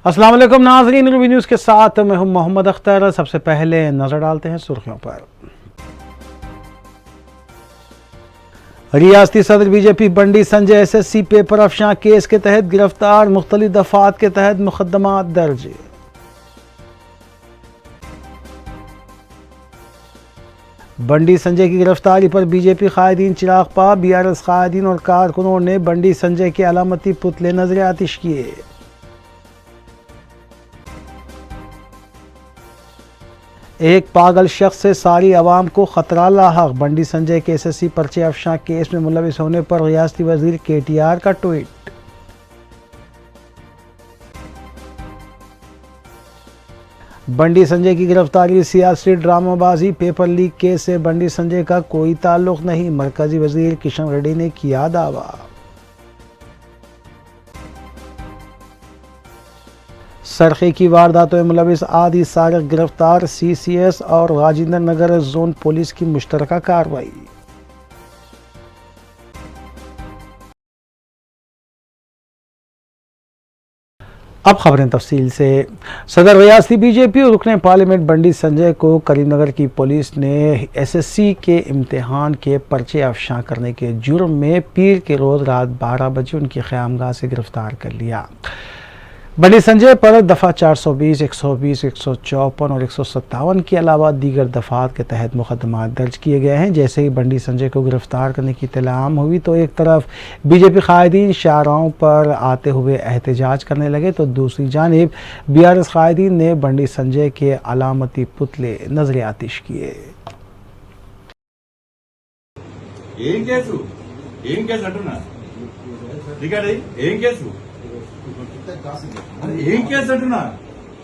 अस्सलाम वालेकुम नाज़रीन, रूबी न्यूज़ के साथ मैं हूं मोहम्मद अख्तर। सबसे पहले नजर डालते हैं सुर्खियों पर। रियासती सदर BJP Bandi Sanjay SSC paper अफशां केस के तहत गिरफ्तार, मुख्तलिफ दफात के तहत मुकदमा दर्ज। बंडी संजय की गिरफ्तारी पर बीजेपी कायदीन चिराग पा, BRS कायदीन और कारकुनों ने बंडी संजय के अलामती पुतले नजर आतिश किए। एक पागल शख्स से सारी आवाम को खतरा लाहक, बंडी संजय के SSC पर्चे अफशां केस में मुलविस होने पर रियासती वजीर KTR का ट्वीट। बंडी संजय की गिरफ्तारी सियासी ड्रामाबाजी, पेपर लीक केस से बंडी संजय का कोई ताल्लुक नहीं, मरकजी वजीर किशन रेड्डी ने किया दावा। सरखे की वारदातों में मुलविस आदि सारिक गिरफ्तार, CCS और राजेंद्र नगर जोन पुलिस की मुश्तरका कार्रवाई। अब खबरें तफसील से। सदर रियासती बीजेपी और रुकने पार्लियामेंट बंडी संजय को करीमनगर की पुलिस ने SSC के इम्तिहान के पर्चे अफशां करने के जुर्म में पीर के रोज़ रात 12 बजे उनकी क़यामगाह से गिरफ्तार कर लिया। बंडी संजय पर दफ़ा 420, 120, 154 और 157 के अलावा दीगर दफ़ात के तहत मुकदमा दर्ज किए गए हैं। जैसे ही बंडी संजय को गिरफ्तार करने की इत्तलाम हुई तो एक तरफ बीजेपी कायदीन शाहराहों पर आते हुए एहतजाज करने लगे, तो दूसरी जानिब BRS कायदीन ने बंडी संजय के अलामती पुतले नजर आतिश किए। ఏం కేసు అంటున్నా?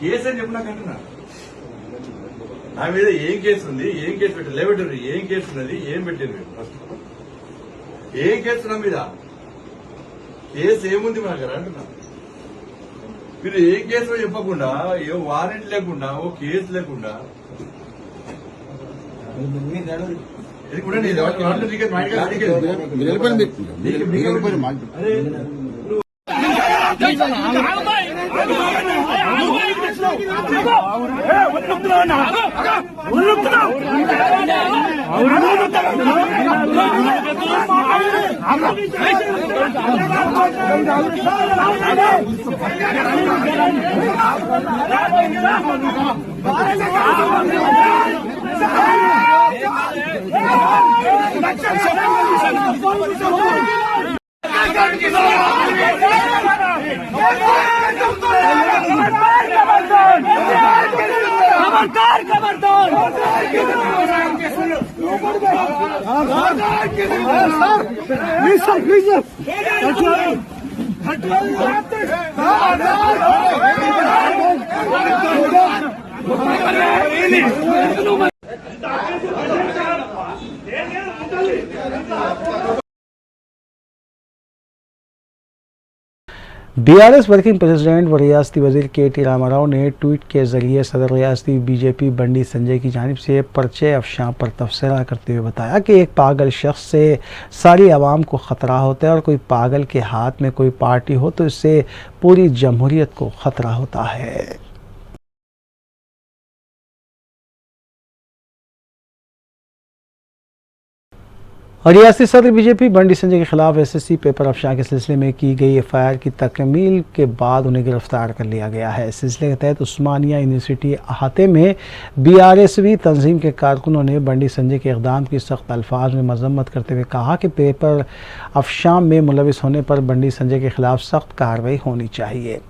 కేసు అని చెప్పినా కంటున్నా నా మీద ఏం కేసు ఉంది, ఏం కేసు పెట్టి లేబెట్టారు, ఏం కేసు ఉన్నది, ఏం పెట్టారు ఫస్ట్ ఏం కేసు నా మీద? కేసు ఏముంది మన దగ్గర అంటున్నా. మీరు ఏ కేసు చెప్పకుండా, ఏ వారెంట్ లేకుండా, ఓ కేసు లేకుండా BRS वर्किंग प्रेसिडेंट व रियासती वजीर KT रामाराव ने ट्वीट के जरिए सदर रियासती बीजेपी बंडी संजय की जानिब से पर्चे अफशां पर तबसरा करते हुए बताया कि एक पागल शख्स से सारी आवाम को ख़तरा होता है और कोई पागल के हाथ में कोई पार्टी हो तो इससे पूरी जमहूरियत को ख़तरा होता है। रियासती सदर बीजेपी बंडी संजय के खिलाफ SSC पेपर अफशां के सिलसिले में की गई FIR की तकमील के बाद उन्हें गिरफ्तार कर लिया गया है। इस सिलसिले के तहत उस्मानिया यूनिवर्सिटी अहाते में BRSवी तंजीम के कारकुनों ने बंडी संजय के इक़दाम की सख्त अल्फाज में मजम्मत करते हुए कहा कि पेपर अफशां में मुलविस होने पर बंडी संजय के खिलाफ सख्त कार्रवाई होनी चाहिए।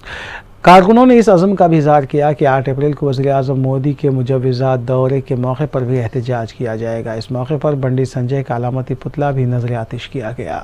कारकुनों ने इस अज़म का भी इज़हार किया कि 8 अप्रैल को वज़ीर-ए-आज़म मोदी के मुजव्वज़ा दौरे के मौके पर भी एहतजाज किया जाएगा। इस मौके पर बंडी संजय का अलामती पुतला भी नजर आतिश किया गया।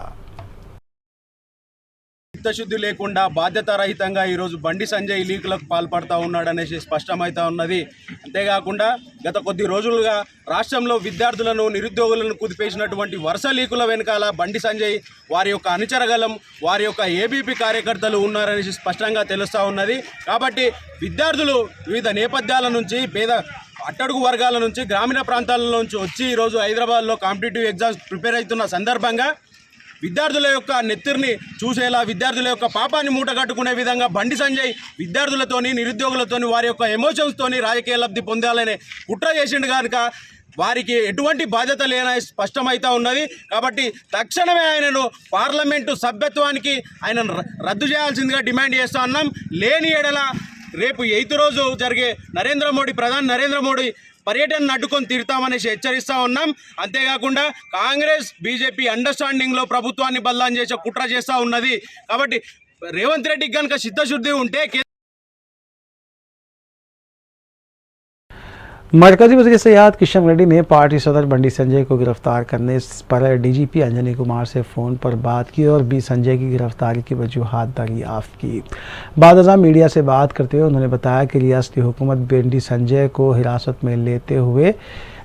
చిత్తశుద్ధి లేకుండా బాధ్యతారహితంగా ఈరోజు బండి సంజయ్ లీకులకు పాల్పడతా ఉన్నాడనేసి స్పష్టమవుతా ఉన్నది. అంతేకాకుండా గత కొద్ది రోజులుగా రాష్ట్రంలో విద్యార్థులను నిరుద్యోగులను కుదిపేసినటువంటి వరుస లీకుల వెనకాల బండి సంజయ్ వారి యొక్క అనుచరగలం వారి యొక్క ఏబీపీ కార్యకర్తలు ఉన్నారనేసి స్పష్టంగా తెలుస్తూ ఉన్నది. కాబట్టి విద్యార్థులు వివిధ నేపథ్యాల నుంచి పేద అట్టడుగు వర్గాల నుంచి గ్రామీణ ప్రాంతాల నుంచి వచ్చి ఈరోజు హైదరాబాద్లో కాంపిటేటివ్ ఎగ్జామ్స్ ప్రిపేర్ అవుతున్న సందర్భంగా విద్యార్థుల యొక్క నెత్తిరిని చూసేలా, విద్యార్థుల యొక్క పాపాన్ని మూటగట్టుకునే విధంగా బండి సంజయ్ విద్యార్థులతోని, నిరుద్యోగులతోని, వారి యొక్క ఎమోషన్స్తోని రాజకీయ లబ్ధి పొందాలనే కుట్ర చేసిండు కనుక వారికి ఎటువంటి బాధ్యత లేని స్పష్టమైతా ఉన్నది. కాబట్టి తక్షణమే ఆయనను పార్లమెంటు సభ్యత్వానికి ఆయనను రద్దు చేయాల్సిందిగా డిమాండ్ చేస్తూ ఉన్నాం. లేని ఎడల రేపు 8వ రోజు జరిగే ప్రధాని నరేంద్ర మోడీ పర్యటనను అడ్డుకొని తీరుతామనేసి హెచ్చరిస్తూ ఉన్నాం. అంతేకాకుండా కాంగ్రెస్ బీజేపీ అండర్స్టాండింగ్లో ప్రభుత్వాన్ని బదలాం చేసే కుట్ర చేస్తూ ఉన్నది. కాబట్టి రేవంత్ రెడ్డికి కనుక చిత్తశుద్ధి ఉంటే मरकजी वज़ीर सयाहत किशन रेड्डी ने पार्टी सदर बंडी संजय को गिरफ्तार करने पर डीजीपी अंजनी कुमार से फ़ोन पर बात की और बी संजय की गिरफ्तारी की वजूहात दरियाफ्त की। बाद मीडिया से बात करते हुए उन्होंने बताया कि रियासती हुकूमत बंडी संजय को हिरासत में लेते हुए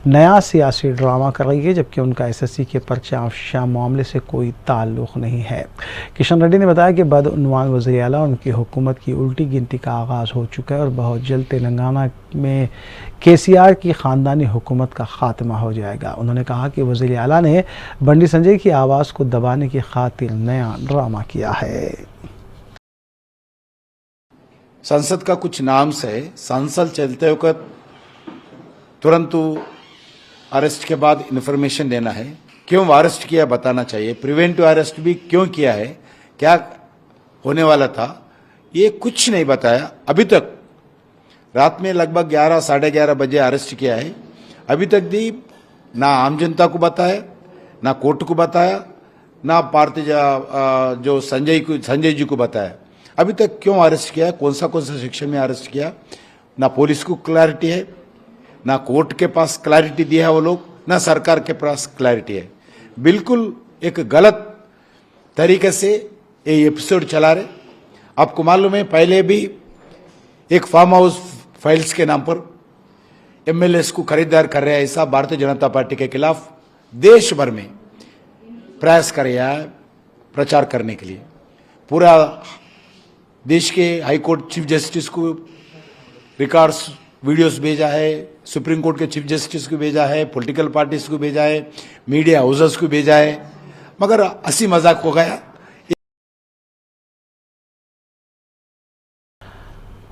नया सियासी ड्रामा कर रही है, जबकि उनका एसएससी के पर्चा अफशा मामले से कोई ताल्लुक़ नहीं है। किशन रेड्डी ने बताया कि बदउनवान वज़ीर आला और उनकी हुकूमत की उल्टी गिनती का आगाज़ हो चुका है और बहुत जल्द तेलंगाना में केसीआर की ख़ानदानी हुकूमत का ख़ात्मा हो जाएगा। उन्होंने कहा कि वज़ीर आला ने बंडी संजय की आवाज़ को दबाने की खातिर नया ड्रामा किया है। संसद का कुछ नाम से संसद चलते वक्त तुरंत अरेस्ट के बाद इन्फॉर्मेशन देना है। क्यों अरेस्ट किया बताना चाहिए। प्रिवेंटिव अरेस्ट भी क्यों किया है, क्या होने वाला था, ये कुछ नहीं बताया। अभी तक रात में लगभग 11 साढ़े 11 बजे अरेस्ट किया है। अभी तक भी ना आम जनता को बताया, ना कोर्ट को बताया, ना भारतीय जो संजय जी को बताया। अभी तक क्यों अरेस्ट किया, कौन सा सेक्शन में अरेस्ट किया, ना पुलिस को क्लैरिटी है, ना कोर्ट के पास क्लैरिटी दिया है वो लोग, ना सरकार के पास क्लैरिटी है। बिल्कुल एक गलत तरीके से ये एपिसोड चला रहे। आपको मालूम है पहले भी एक फार्म हाउस फाइल्स के नाम पर एमएलएस को खरीदार कर रहे हैं, ऐसा भारतीय जनता पार्टी के खिलाफ देश भर में प्रयास कर रहा है प्रचार करने के लिए। पूरा देश के हाई कोर्ट चीफ जस्टिस को रिकॉर्ड्स वीडियोस भेजा है, सुप्रीम कोर्ट के चीफ जस्टिस को भेजा है, पॉलिटिकल पार्टीज को भेजा है, मीडिया हाउसेस को भेजा है, मगर हंसी मजाक हो गया।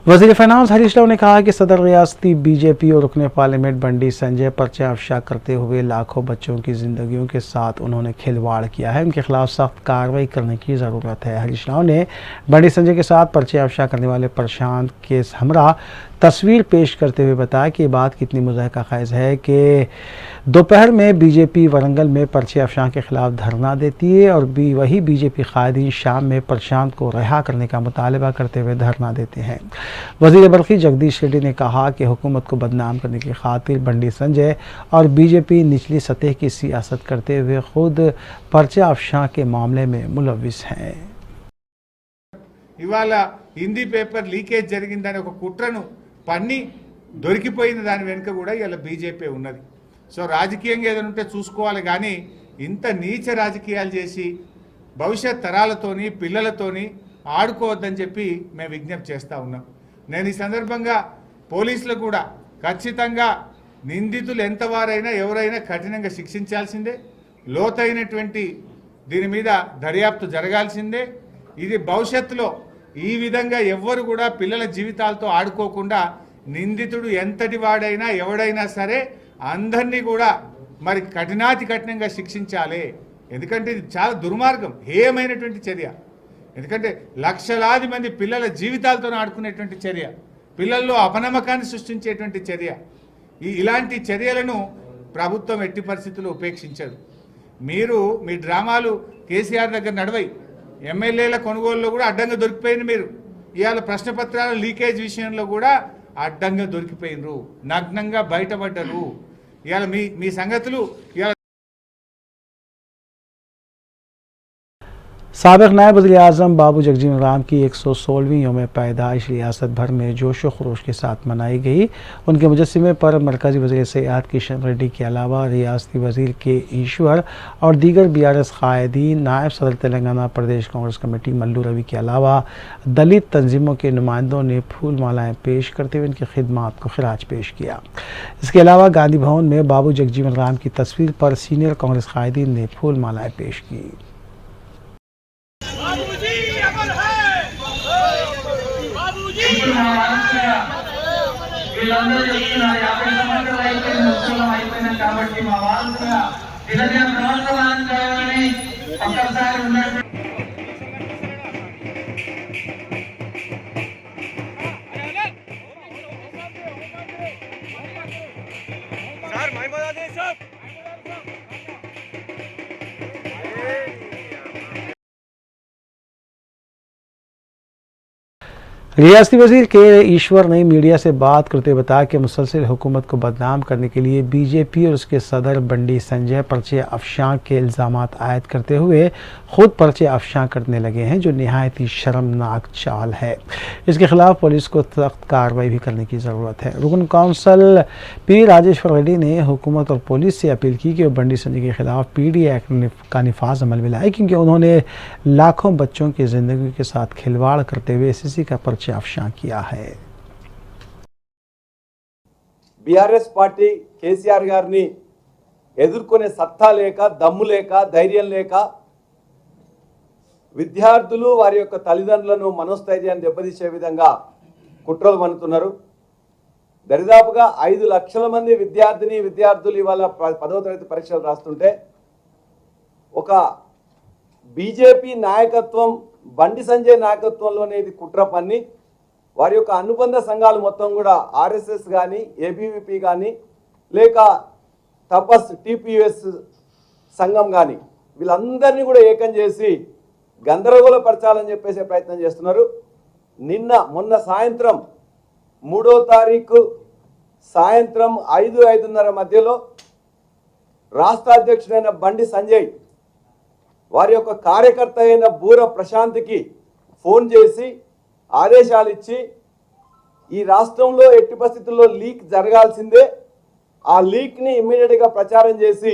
वज़ीर फ़ाइनेंस हरीश राव ने कहा कि सदर रियासती बीजेपी और रुकने पार्लियामेंट बंडी संजय पर्चा अफशा करते हुए लाखों बच्चों की ज़िंदगियों के साथ उन्होंने खिलवाड़ किया है, उनके खिलाफ सख्त कार्रवाई करने की ज़रूरत है। हरीश राव ने बंडी संजय के साथ पर्चे अफशा करने वाले प्रशांत के हमरा तस्वीर पेश करते हुए बताया कि बात कितनी मुज़ाहिका ख़ैज़ है कि दोपहर में बीजेपी वरंगल में पर्चे अफशा के खिलाफ धरना देती है और वही बीजेपी कायदीन शाम में प्रशांत को रिहा करने का मुतालबा करते हुए धरना देते हैं। वज़ीर बल्खी जगदीश रेड्डी ने कहा कि हुकूमत को बदनाम करने की खातिर बंडी संजय और बीजेपी निचली सतह की सियासत करते हुए खुद पर्चा अफशा के मामले में मुलविस हैं। ఇవాళ హిందీ పేపర్ లీకేజ్ జరిగిందని ఒక కుట్రను పన్ని దొరికిపోయిన దాని వెనుక కూడా ఇలా బీజేపీ ఉన్నది. సో రాజకీయంగా ఏదైనా ఉంటే చూసుకోవాలి, కానీ ఇంత నీచ రాజకీయాలు చేసి భవిష్యత్ తరాలతోని పిల్లలతోని ఆడుకోవద్దని చెప్పి మేము విజ్ఞప్తి చేస్తూ ఉన్నాం. నేను ఈ సందర్భంగా పోలీసులు కూడా ఖచ్చితంగా నిందితులు ఎంతవారైనా ఎవరైనా కఠినంగా శిక్షించాల్సిందే, లోతైనటువంటి దీని మీద దర్యాప్తు జరగాల్సిందే. ఇది భవిష్యత్తులో ఈ విధంగా ఎవ్వరు కూడా పిల్లల జీవితాలతో ఆడుకోకుండా నిందితుడు ఎంతటి వాడైనా ఎవడైనా సరే అందరినీ కూడా మరి కఠినాతి కఠినంగా శిక్షించాలి. ఎందుకంటే ఇది చాలా దుర్మార్గం, హేయమైనటువంటి చర్య. ఎందుకంటే లక్షలాది మంది పిల్లల జీవితాలతో ఆడుకునేటువంటి చర్య, పిల్లల్లో అపనమ్మకాన్ని సృష్టించేటువంటి చర్య. ఇలాంటి చర్యలను ప్రభుత్వం ఎట్టి పరిస్థితుల్లో ఉపేక్షించదు. మీరు మీ డ్రామాలు కేసీఆర్ దగ్గర నడవై, ఎమ్మెల్యేల కొనుగోలులో కూడా అడ్డంగా దొరికిపోయింది. మీరు ఇవాళ ప్రశ్నపత్రాల లీకేజ్ విషయంలో కూడా అడ్డంగా దొరికిపోయినరు, నగ్నంగా బయటపడ్డరు. ఇవాళ మీ సంగతులు ఇవాళ साबिक़ नायब वज़ीर आज़म बाबू जगजीवन राम की 116वीं यौम पैदाइश रियासत भर में जोश व खरोश के साथ मनाई गई। उनके मुजस्समे पर मरकज़ी वज़ीर सयाहत किशन रेड्डी के अलावा रियासती वज़ीर के ईश्वर और दीगर BRS कायदीन, नायब सदर तेलंगाना प्रदेश कांग्रेस कमेटी मल्लू रवि के अलावा दलित तंजीमों के नुमाइंदों ने फूल मालाएँ पेश करते हुए उनकी खिदमात को खिराज पेश किया। इसके अलावा गांधी भवन में बाबू जगजीवन राम की तस्वीर पर सीनियर कांग्रेस कायदीन ने फूल मालाएँ पेश की। వీళ్ళందరూ చెప్తున్నారు 50 సంవత్సరాలు అయిపోయింది ఉత్సవం అయిపోయినాం కాబట్టి మా వారసుగా దినదిన ప్రవర్తమానాలని ఒక్కసారి ఉన్నట్టు रियासती वजीर के ईश्वर ने मीडिया से बात करते हुए बताया कि मुसलसल हुकूमत को बदनाम करने के लिए बीजेपी और उसके सदर बंडी संजय पर्चे अफशां के इल्ज़ामात आयद करते हुए खुद पर्चे अफशां करने लगे हैं, जो निहायत ही शर्मनाक चाल है। इसके खिलाफ पुलिस को सख्त कार्रवाई भी करने की ज़रूरत है। रुकन कौंसल पी राजेश्वर रेड्डी ने हुकूमत और पुलिस से अपील की कि वो बंडी संजय के खिलाफ पीडी एक्ट का निफाज अमल में लाए, क्योंकि उन्होंने लाखों बच्चों की ज़िंदगी के साथ खिलवाड़ करते हुए एसएससी का पर्चे अफशां किया है। बीआरएस पार्टी केसीआर गारिनी ఎదుర్కొనే సత్తా లేక దమ్ము లేక ధైర్యం లేక విద్యార్థులు వారి యొక్క తల్లిదండ్రులను మనోస్థైర్యాన్ని దెబ్బతీసే విధంగా కుట్రలు పన్నుతున్నారు. దరిదాపుగా 5 లక్షల మంది విద్యార్థులు ఇవాళ 10వ తరగతి పరీక్షలు రాస్తుంటే ఒక బీజేపీ నాయకత్వం బండి సంజయ్ నాయకత్వంలోనే ఇది కుట్ర పన్ని వారి యొక్క అనుబంధ సంఘాలు మొత్తం కూడా ఆర్ఎస్ఎస్ కానీ ఏబీవీపీ కానీ లేక తపస్ టీపీఎస్ సంఘం కానీ వీళ్ళందరినీ కూడా ఏకం చేసి గందరగోళపరచాలని చెప్పేసి ప్రయత్నం చేస్తున్నారు. మొన్న సాయంత్రం 3వ తారీఖు సాయంత్రం 5-5:30 మధ్యలో రాష్ట్ర అధ్యక్షుడైన బండి సంజయ్ వారి యొక్క కార్యకర్త అయిన బూర ప్రశాంత్కి ఫోన్ చేసి ఆదేశాలు ఇచ్చి ఈ రాష్ట్రంలో ఎట్టి పరిస్థితుల్లో లీక్ జరగాల్సిందే, ఆ లీక్ని ఇమ్మీడియట్గా ప్రచారం చేసి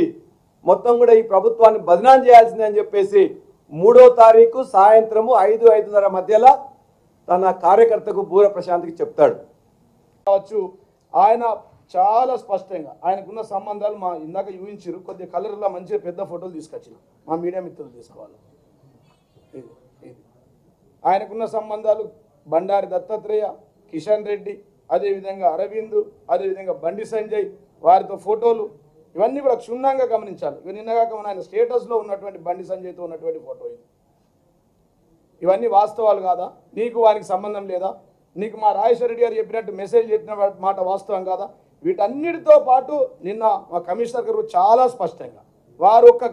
మొత్తం కూడా ఈ ప్రభుత్వాన్ని బదనాం చేయాల్సిందే అని చెప్పేసి 3వ తారీఖు సాయంత్రం 5-5:30 మధ్యలో తన కార్యకర్తకు బూర ప్రశాంత్కి చెప్తాడు. కావచ్చు ఆయన చాలా స్పష్టంగా ఆయనకున్న సంబంధాలు మా ఇందాక ఊహించారు, కొద్దిగా కలర్లో మంచిగా పెద్ద ఫోటోలు తీసుకొచ్చిన మా మీడియా మిత్రులు తీసుకోవాలి. ఆయనకున్న సంబంధాలు బండారి దత్తాత్రేయ, కిషన్ రెడ్డి, అదేవిధంగా అరవింద్, అదేవిధంగా బండి సంజయ్ వారితో ఫోటోలు ఇవన్నీ కూడా క్షుణ్ణంగా గమనించాలి. ఇవి నిన్నగాక ఆయన స్టేటస్లో ఉన్నటువంటి బండి సంజయ్తో ఉన్నటువంటి ఫోటో ఇది. ఇవన్నీ వాస్తవాలు కాదా? నీకు వారికి సంబంధం లేదా? నీకు మా రాజేశ్వర రెడ్డి గారు చెప్పినట్టు మెసేజ్ చెప్పిన మాట వాస్తవం కాదా? వీటన్నిటితో పాటు నిన్న మా కమిషనర్ గారు చాలా స్పష్టంగా వారు ఒక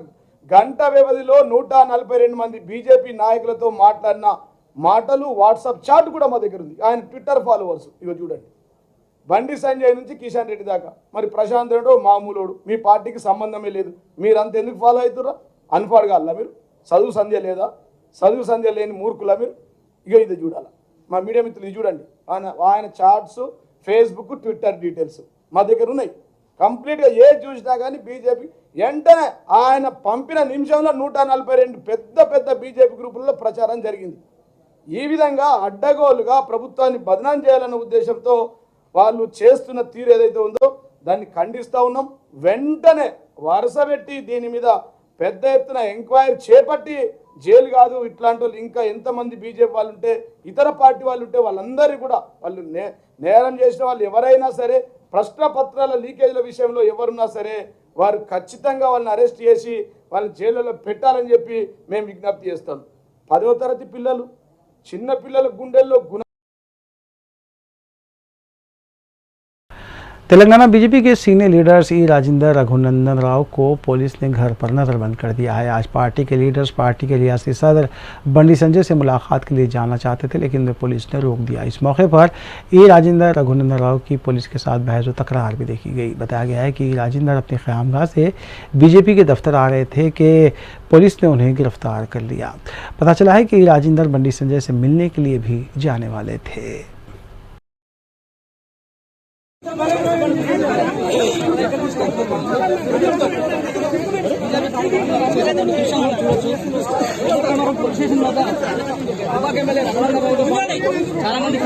గంట వ్యవధిలో 142 మంది బీజేపీ నాయకులతో మాట్లాడిన మాటలు వాట్సాప్ చాట్ కూడా మా దగ్గర ఉంది. ఆయన ట్విట్టర్ ఫాలోవర్స్ ఇగో చూడండి, బండి సంజయ్ నుంచి కిషన్ రెడ్డి దాకా. మరి ప్రశాంత్ రెడ్డి మామూలోడు, మీ పార్టీకి సంబంధమే లేదు, మీరంతా ఎందుకు ఫాలో అవుతుర్రా? అన్ఫాడ్ కావాలా మీరు? చదువు సంధ్య లేదా? చదువు సంధ్య లేని మూర్ఖులా మీరు? ఇగో ఇది చూడాలి మా మీడియా మిత్రులు, ఇది చూడండి. ఆయన చాట్స్, ఫేస్బుక్, ట్విట్టర్ డీటెయిల్స్ మా దగ్గర ఉన్నాయి. కంప్లీట్గా ఏది చూసినా కానీ బీజేపీ వెంటనే ఆయన పంపిన నిమిషంలో 142 పెద్ద బీజేపీ గ్రూపుల్లో ప్రచారం జరిగింది. ఈ విధంగా అడ్డగోలుగా ప్రభుత్వాన్ని బదనాం చేయాలన్న ఉద్దేశంతో వాళ్ళు చేస్తున్న తీరు ఏదైతే ఉందో దాన్ని ఖండిస్తూ ఉన్నాం. వెంటనే వరుస పెట్టి దీని మీద పెద్ద ఎత్తున ఎంక్వైరీ చేపట్టి జైలు కాదు ఇట్లాంటి వాళ్ళు ఇంకా ఎంతమంది బీజేపీ వాళ్ళు ఉంటే, ఇతర పార్టీ వాళ్ళు ఉంటే వాళ్ళందరూ కూడా వాళ్ళు నేరం చేసిన వాళ్ళు ఎవరైనా సరే, ప్రశ్నపత్రాల లీకేజీల విషయంలో ఎవరున్నా సరే వారు ఖచ్చితంగా వాళ్ళని అరెస్ట్ చేసి వాళ్ళని జైలులో పెట్టాలని చెప్పి మేము విజ్ఞప్తి చేస్తాం. 10వ తరగతి పిల్లలు, చిన్న పిల్లల గుండెల్లో तेलंगाना बीजेपी के सीनियर लीडर्स ई राजेंद्र रघुनंदन राव को पुलिस ने घर पर नजरबंद कर दिया है। आज पार्टी के लीडर्स पार्टी के रियासती सदर बंडी संजय से मुलाकात के लिए जाना चाहते थे, लेकिन पुलिस ने रोक दिया। इस मौके पर ई राजेंद्र रघुनंदन राव की पुलिस के साथ बहस व तकरार भी देखी गई। बताया गया है कि ई राजेंद्र अपने क़यामगाह से बीजेपी के दफ्तर आ रहे थे कि पुलिस ने उन्हें गिरफ्तार कर लिया। पता चला है कि ई राजेंद्र बंडी संजय से मिलने के लिए भी जाने वाले थे। చాలా మంది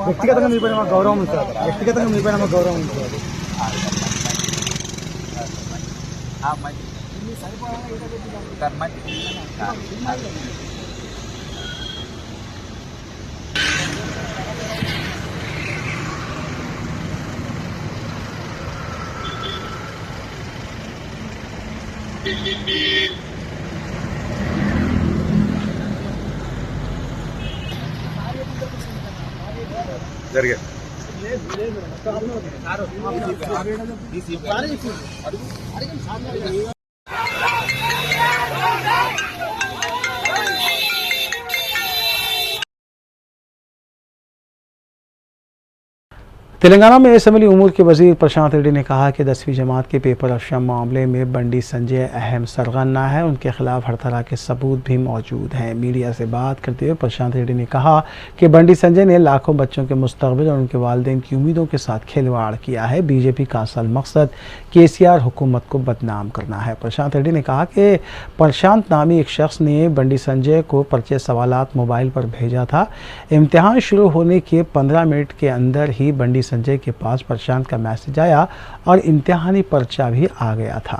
వ్యక్తిగతంగా మీపైన మాకు గౌరవం ఉంది సార్. వ్యక్తిగతంగా మీపైన మాకు గౌరవం ఉంది సార్. జరిగాయి. तेलंगाना में असेंबली उमूर के वजीर प्रशांत रेड्डी ने कहा कि 10वीं जमात के पेपर अफशा मामले में बंडी संजय अहम सरगना है। उनके खिलाफ हर तरह के सबूत भी मौजूद हैं। मीडिया से बात करते हुए प्रशांत रेड्डी ने कहा कि बंडी संजय ने लाखों बच्चों के मुस्तकबिल और उनके वालिदैन की उम्मीदों के साथ खिलवाड़ किया है। बीजेपी का असल मकसद केसीआर हुकूमत को बदनाम करना है। प्रशांत रेड्डी ने कहा कि प्रशांत नामी एक शख्स ने बंडी संजय को पर्चे सवालात मोबाइल पर भेजा था। इम्तिहान शुरू होने के 15 मिनट के अंदर ही बंडी संजय के पास प्रशांत का मैसेज आया और इम्तिहानी पर्चा भी आ गया था।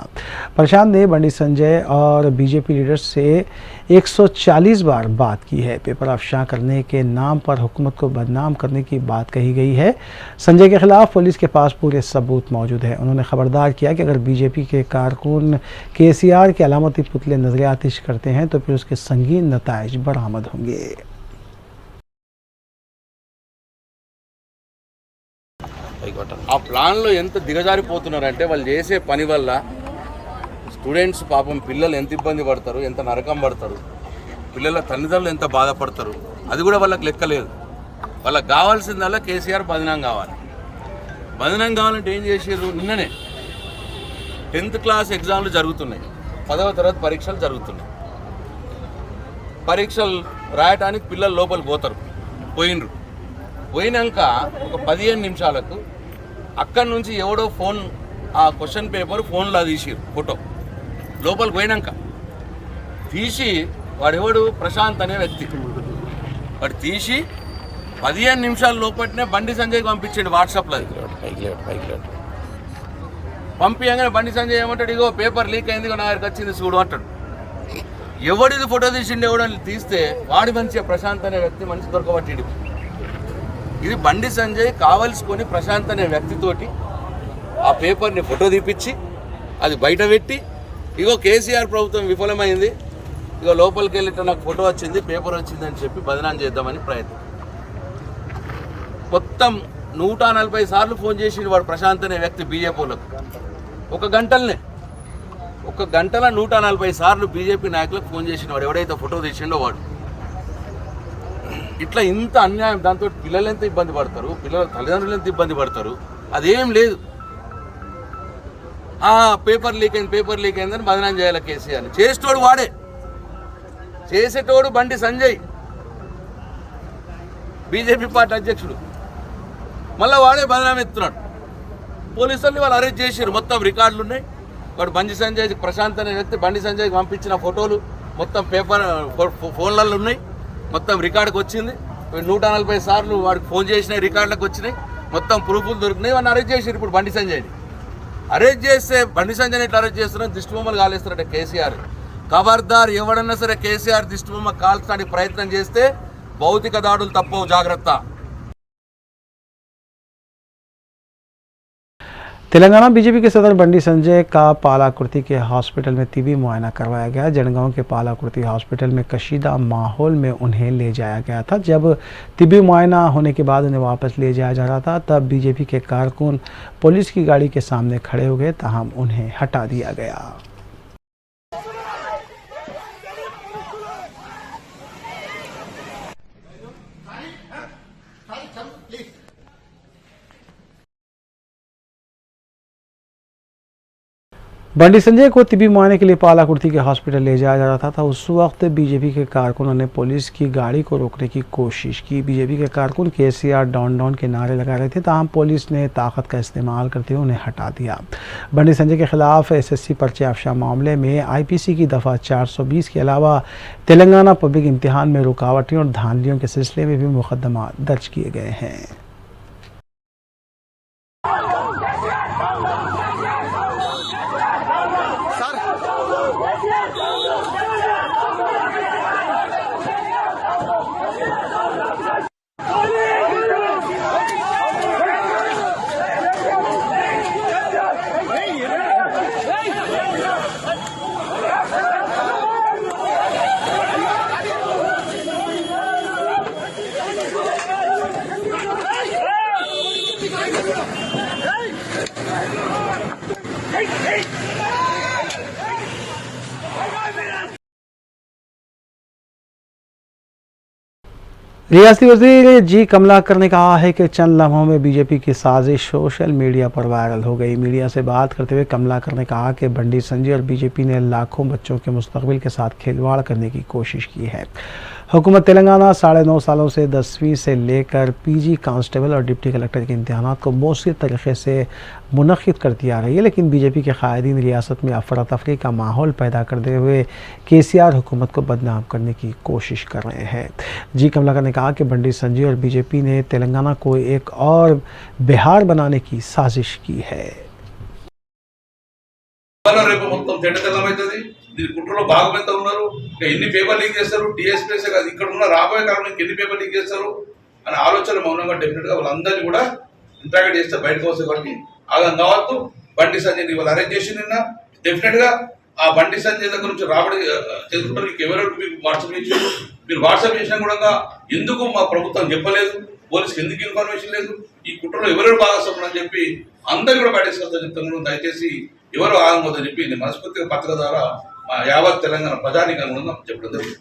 प्रशांत ने बंडी संजय और बीजेपी लीडर्स से 140 बार बात की है। पेपर अफशा करने के नाम पर हुकूमत को बदनाम करने की बात कही गई है। संजय के खिलाफ पुलिस के पास पूरे सबूत मौजूद है। उन्होंने खबरदार किया कि अगर बीजेपी के कारकुन केसीआर के अलामती पुतले नजर आतिश करते हैं तो फिर उसके संगीन नताइज बरामद होंगे। ఆ ప్లాన్లో ఎంత దిగజారిపోతున్నారంటే వాళ్ళు చేసే పని వల్ల స్టూడెంట్స్ పాపం పిల్లలు ఎంత ఇబ్బంది పడతారు, ఎంత నరకం పడతారు, పిల్లల తల్లిదండ్రులు ఎంత బాధపడతారు, అది కూడా వాళ్ళకి లెక్కలేదు. వాళ్ళకి కావాల్సిందల్లా కేసీఆర్ బదనాం కావాలి. బదనాం కావాలంటే ఏం చేసారు? నిన్ననే 10th క్లాస్ ఎగ్జామ్లు జరుగుతున్నాయి, 10వ తరగతి పరీక్షలు జరుగుతున్నాయి. పరీక్షలు రాయటానికి పిల్లలు లోపలికి పోయినరు. పోయినాక ఒక 15 నిమిషాలకు అక్కడి నుంచి ఎవడో ఫోన్, ఆ క్వశ్చన్ పేపర్ ఫోన్లో తీసిరు ఫోటో. లోపలికి పోయినాక తీసి వాడెవడు ప్రశాంత్ అనే వ్యక్తి, వాడు తీసి 15 నిమిషాల లోపలనే బండి సంజయ్కి పంపించాడు వాట్సాప్లో. పంపించగానే బండి సంజయ్ ఏమంటాడు, ఇగో పేపర్ లీక్ అయింది, నా దగ్గరికి వచ్చింది చూడు అంటాడు. ఎవడిది ఫోటో తీసిండు ఎవడని తీస్తే వాడి మంచిగా ప్రశాంత్ అనే వ్యక్తి మనిషి దొరకబట్టిండు. ఇది బండి సంజయ్ కావలసుకొని ప్రశాంత్ అనే వ్యక్తితోటి ఆ పేపర్ని ఫోటో తీపిచ్చి అది బయట పెట్టి, ఇగో కేసీఆర్ ప్రభుత్వం విఫలమైంది, ఇగో లోపలికి వెళ్ళితే నాకు ఫోటో వచ్చింది, పేపర్ వచ్చింది అని చెప్పి బదనాం చేద్దామని ప్రయత్నం. మొత్తం 140 సార్లు ఫోన్ చేసి వాడు ప్రశాంత్ అనే వ్యక్తి బీజేపీలకు. ఒక గంటలో 140 సార్లు బీజేపీ నాయకులకు ఫోన్ చేసిన వాడు ఎవడైతే ఫోటో తీసిండో వాడు. ఇట్లా ఇంత అన్యాయం, దాంతో పిల్లలు ఎంత ఇబ్బంది పడతారు, పిల్లల తల్లిదండ్రులు ఎంత ఇబ్బంది పడతారు, అదేం లేదు. పేపర్ లీక్ అయిందని బదనాం చేయాలి కేసీఆర్. చేసేటోడు వాడే, చేసేటోడు బండి సంజయ్, బీజేపీ పార్టీ అధ్యక్షుడు. మళ్ళీ వాడే బదనాం ఎత్తున్నాడు. పోలీసుల్ని వాళ్ళు అరెస్ట్ చేశారు, మొత్తం రికార్డులు ఉన్నాయి. వాడు బండి సంజయ్, ప్రశాంత్ అనే వ్యక్తి బండి సంజయ్కి పంపించిన ఫోటోలు మొత్తం పేపర్ ఫోన్లలో ఉన్నాయి, మొత్తం రికార్డుకి వచ్చింది. 140 సార్లు వాడికి ఫోన్ చేసిన రికార్డులకు వచ్చినాయి, మొత్తం ప్రూఫ్లు దొరికినాయి. వాడిని అరెస్ట్ చేశారు. ఇప్పుడు బండి సంజయ్ని అరెస్ట్ చేస్తే బండి సంజయ్ని ఎట్లా అరెస్ట్ చేస్తున్నారో దిష్టిబొమ్మలు కాలేస్తారంటే కేసీఆర్. ఖబర్దార్, ఎవడన్నా సరే కేసీఆర్ దిష్టిబొమ్మ కాల్చడానికి ప్రయత్నం చేస్తే భౌతిక దాడులు తప్పవు, జాగ్రత్త. तेलंगाना बीजेपी के सदर बंडी संजय का पालाकुर्ती के हॉस्पिटल में तिबी मुआयना करवाया गया। जड़गांव के पालाकुर्ती हॉस्पिटल में कशीदा माहौल में उन्हें ले जाया गया था। जब तिबी मुआयना होने के बाद उन्हें वापस ले जाया जा रहा था, तब बीजेपी के कारकुन पुलिस की गाड़ी के सामने खड़े हो गए, ताहम उन्हें हटा दिया गया। बंडी संजय को तिबी मुआयने के लिए पालाकुर्ती के हॉस्पिटल ले जाया जा रहा था उस वक्त बीजेपी के कारकुनों ने पुलिस की गाड़ी को रोकने की कोशिश की। बीजेपी के कारकुन केसीआर डाउन डाउन के नारे लगा रहे थे, ताहम पुलिस ने ताकत का इस्तेमाल करते हुए उन्हें हटा दिया। बंडी संजय के खिलाफ एसएससी पर्चे अफशा मामले में आईपीसी की दफ़ा 420 के अलावा तेलंगाना पब्लिक इम्तिहान में रुकावटें और धांधलियों के सिलसिले में भी मुकदमा दर्ज किए गए हैं। रियासती वज़ीर जी कमलाकर ने कहा है कि चंद लम्हों में बीजेपी की साजिश सोशल मीडिया पर वायरल हो गई। मीडिया से बात करते हुए कमलाकर ने कहा कि बंडी संजय और बीजेपी ने लाखों बच्चों के मुस्तकबिल के साथ खिलवाड़ करने की कोशिश की है। हुकूमत तेलंगाना 9.5 सालों से 10वीं से लेकर पीजी कांस्टेबल और डिप्टी कलेक्टर के इम्तहानात को मौसर तरीके से मुनक्किद करती आ रही है, लेकिन बीजेपी के कायदीन रियासत में अफरा तफरी का माहौल पैदा करते हुए केसीआर हुकूमत को बदनाम करने की कोशिश कर रहे हैं। जी कमलाकर ने कहा कि बंडी संजय और बीजेपी ने तेलंगाना को एक और बिहार बनाने की साजिश की है। రేపు మొత్తం తెల్లమవుతుంది। దీని కుట్రలో భాగమంత ఉన్నారు। ఎన్ని పేపర్ లీక్ చేస్తారు, టీఎస్పీఎస్ కాదు, ఇక్కడ ఉన్న రాబోయే కాలంలో ఎన్ని పేపర్ లీక్ చేస్తారు అనే ఆలోచన మౌనంగా డెఫినెట్ గా వాళ్ళందరినీ కూడా ఇంట్రాక్ట్ చేస్తే బయటకు వస్తే కాబట్టి ఆగం కావద్దు। బండి సంజయ్ వాళ్ళు అరెస్ట్ చేసి నిన్న డెఫినెట్ గా ఆ బండి సంజయ్ దగ్గర నుంచి రాబడి తెలుసుకుంటారు। మీకు ఎవరెవరికి మీకు వాట్సాప్ చేశారు, మీరు వాట్సాప్ చేసినా కూడా ఎందుకు మా ప్రభుత్వం చెప్పలేదు, పోలీసుకి ఎందుకు ఇన్ఫర్మేషన్ లేదు, ఈ కుట్రలో ఎవరెవరు భాగస్వాములు అని చెప్పి అందరు కూడా బయటకు చెప్తాను। దయచేసి ఎవరు ఆగమోదని చెప్పి నేను మనస్ఫూర్తిగా పత్రిక ద్వారా మా యావత్ తెలంగాణ ప్రజానికంగా చెప్పడం జరుగుతుంది।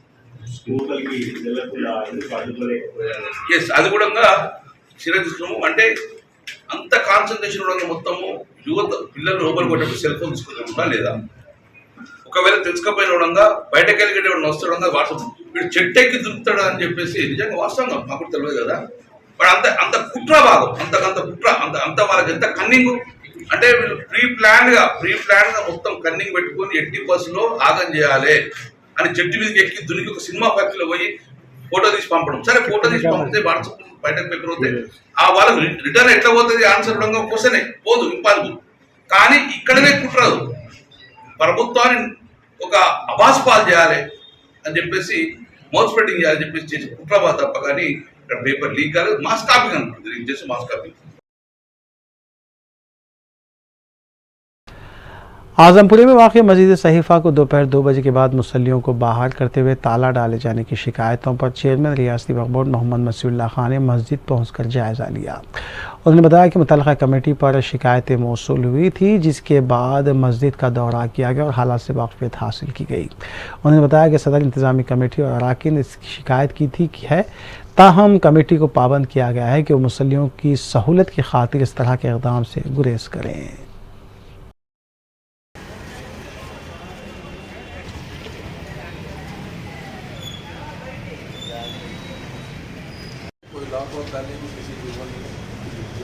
ఎస్, అది కూడా శిరదీసుకున్నాము। అంటే అంత కాన్సన్ట్రేషన్ కూడా మొత్తము యువత పిల్లలు లోపల కొట్టేప్పుడు సెల్ ఫోన్ తీసుకుంటా లేదా, ఒకవేళ తెలుసుకపోయిన విధంగా బయటకు వెళ్ళి వస్తాడు వాట్సాప్ వీడు చెట్టెక్కి దురుకుతాడు అని చెప్పేసి నిజంగా వాస్తవంగా మాకు తెలియదు కదా। వాడు అంత కుట్ర భాగం, అంత కుట్ర, అంత వాళ్ళకి ఎంత కన్నింగ్ అంటే వీళ్ళు ప్రీ ప్లాన్ గా మొత్తం కన్నింగ్ పెట్టుకొని ఎట్టి బస్సులో ఆగం చేయాలి అని చెట్టు మీదకి ఎక్కి దునికి ఒక సినిమా ఫ్యాక్టరీలో పోయి ఫోటో తీసి పంపడం। సరే, ఫోటో తీసి పంపితే వాట్సాప్ బయటకు పేపర్ అవుతాయి, ఆ వాళ్ళకి రిటర్న్ ఎట్లా పోతుంది ఆన్సర్ క్వశ్చనే పోదు, ఇంపాసిబుల్। కానీ ఇక్కడనే కుట్రదు, ప్రభుత్వాన్ని ఒక అభాస్పాలు చేయాలి అని చెప్పేసి మౌత్ స్ప్రెడింగ్ చేయాలని చెప్పేసి చేసి కుట్రబా తప్ప కానీ ఇక్కడ పేపర్ లీక్ కాలేదు। మాస్ కాపింగ్ అనుకుంటుంది, లీక్ చేసి మాస్ కాపింగ్। आजमपुरे में वाक़ मस्जिद सहीफ़ा को दोपहर 2 बजे के बाद मुसल्लियों को बाहर करते हुए ताला डाले जाने की शिकायतों पर चेयरमैन रियासती वक्फ बोर्ड मोहम्मद मसीउल्लाह खान ने मस्जिद पहुंचकर जायज़ा लिया। उन्होंने बताया कि मुतल्लिक़ा कमेटी पर शिकायतें मौसूल हुई थी, जिसके बाद मस्जिद का दौरा किया गया और हालात से वाक़फ़ियत हासिल की गई। उन्होंने बताया कि सदर इंतज़ामी कमेटी और अराकीन ने इसकी शिकायत की थी है, ताहम कमेटी को पाबंद किया गया है कि वो मुसल्लियों की सहूलत की खातिर इस तरह के इक़दाम से गुरेज करें।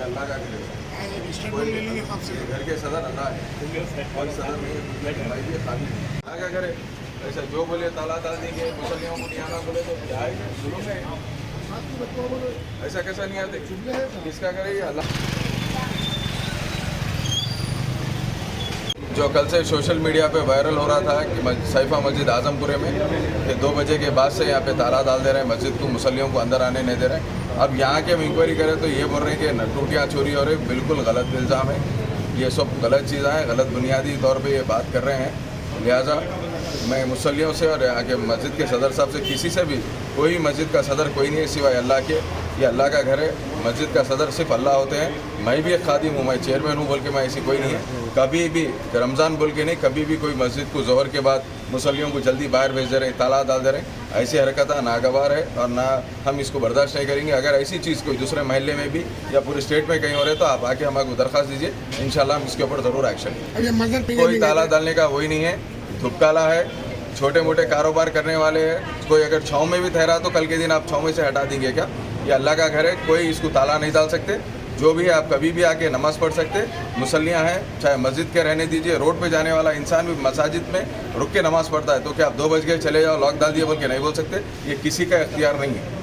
अल्लाह का घर के सदर अल्लाह है और सदर में खाली क्या करे, ऐसा जो बोले ताला ताला देंगे मुसल्लियों को नहीं आना बोले तो जाए जुलूम है, ऐसा कैसा नहीं आते, किसका करे अल्लाह। जो कल से सोशल मीडिया पे वायरल हो रहा था कि सहीफ़ा मस्जिद आजमपुरे में कि 2 बजे के बाद से यहाँ पे ताला डाल दे रहे हैं मस्जिद को, मुसल्लियों को अंदर आने नहीं दे रहे हैं। अब यहाँ के हम इंक्वायरी करें तो ये बोल रहे हैं कि टूटियाँ चोरी हो रही, बिल्कुल गलत इल्ज़ाम है, ये सब गलत चीज़ें हैं, गलत बुनियादी तौर पे ये बात कर रहे हैं। लिहाजा मैं मुसल्लियों से और यहाँ के मस्जिद के सदर साहब से, किसी से भी, कोई मस्जिद का सदर कोई नहीं है सिवाय अल्लाह के, ये अल्लाह का घर है, मस्जिद का सदर सिर्फ अल्लाह होते हैं। मैं भी एक खादिम हूँ, मैं चेयरमैन हूँ बोल के मैं ऐसी कोई नहीं है। कभी भी रमज़ान बोल के नहीं, कभी भी कोई मस्जिद को ज़ोहर के बाद मुसल्लियों को जल्दी बाहर भेज दे रहे, ताला डाल दे रहे, ऐसी हरकत नागवार है और ना हम इसको बर्दाश्त नहीं करेंगे। अगर ऐसी चीज़ कोई दूसरे महल्ले में भी या पूरे स्टेट में कहीं हो रहे तो आप आके हमारे दरख्वास्त दीजिए, इंशाल्लाह हम इसके ऊपर ज़रूर एक्शन लेंगे। कोई ताला डालने का वही नहीं है, धुपकाला है, छोटे मोटे कारोबार करने वाले हैं। कोई अगर छाँव में भी ठहरा तो कल के दिन आप छाँव में से हटा देंगे क्या? ये अल्लाह का घर है, कोई इसको ताला नहीं डाल सकते। जो भी है आप कभी भी आके नमाज़ पढ़ सकते, मुसल्लियाँ हैं, चाहे मस्जिद के रहने दीजिए। रोड पे जाने वाला इंसान भी मसाजिद में रुक के नमाज़ पढ़ता है, तो क्या आप 2 बज गए चले जाओ लॉक डाल दिए बोल के नहीं बोल सकते? ये किसी का इख्तियार नहीं है।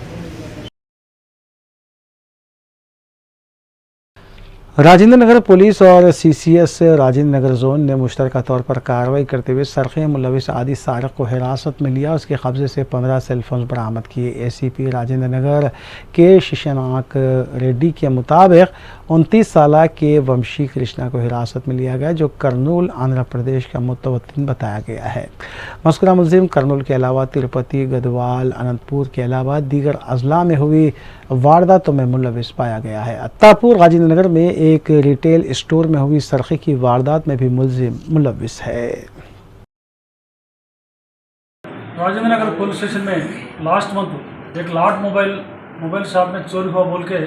राजेंद्र नगर पुलिस और सीसीएस राजेंद्र नगर जोन ने मुश्तरका तौर पर कार्रवाई करते हुए सरखे मुलविस आदि सारक को हिरासत में लिया। उसके कब्जे से 15 सेलफोन बरामद किए। एसीपी राजेंद्र नगर के शिशनाक रेड्डी के मुताबिक 29 साल के वंशी कृष्णा को हिरासत में लिया गया, जो कर्नूल आंध्र प्रदेश का मुतवत्तिन बताया गया है। मज़कूरा मुलजिम कर्नूल के अलावा तिरुपति, गदवाल, अनंतपुर के अलावा दीगर अजला में हुई वारदातों में मुलविस पाया गया है। अत्तापुर राजेंद्र नगर में एक रिटेल स्टोर में हुई सरखे की वारदात में भी मुलजिम मुलविस है। राजेंद्र नगर पुलिस स्टेशन में लास्ट मंथ एक लाट मोबाइल शॉप में चोरी हुआ बोल के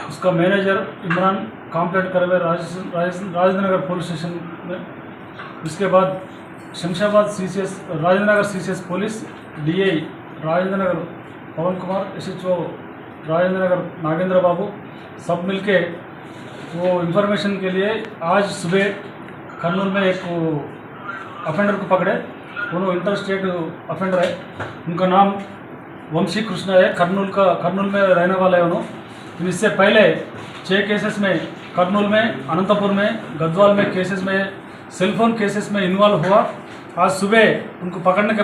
उसका मैनेजर इमरान कंप्लेंट करे हुए राजेंद्र नगर पुलिस स्टेशन में। इसके बाद Shamshabad CCS Rajendra Nagar CCS police, DI Rajendra Nagar पवन कुमार, एसएचओ राजेंद्र नगर नागेंद्र बाबू सब मिलके वो इंफॉर्मेशन के लिए आज सुबह कर्नूल में एक अफेंडर को पकड़े। दोनों इंटर स्टेट अफेंडर है। उनका नाम वंशी कृष्णा है, कर्नूल में रहने वाला है उन्होंने। इससे पहले 6 केसेस में कर्नूल में, अनंतपुर में, गदवाल में केसेस में सेलफोन केसेस में इन्वॉल्व हुआ। आज सुबह उनको पकड़ने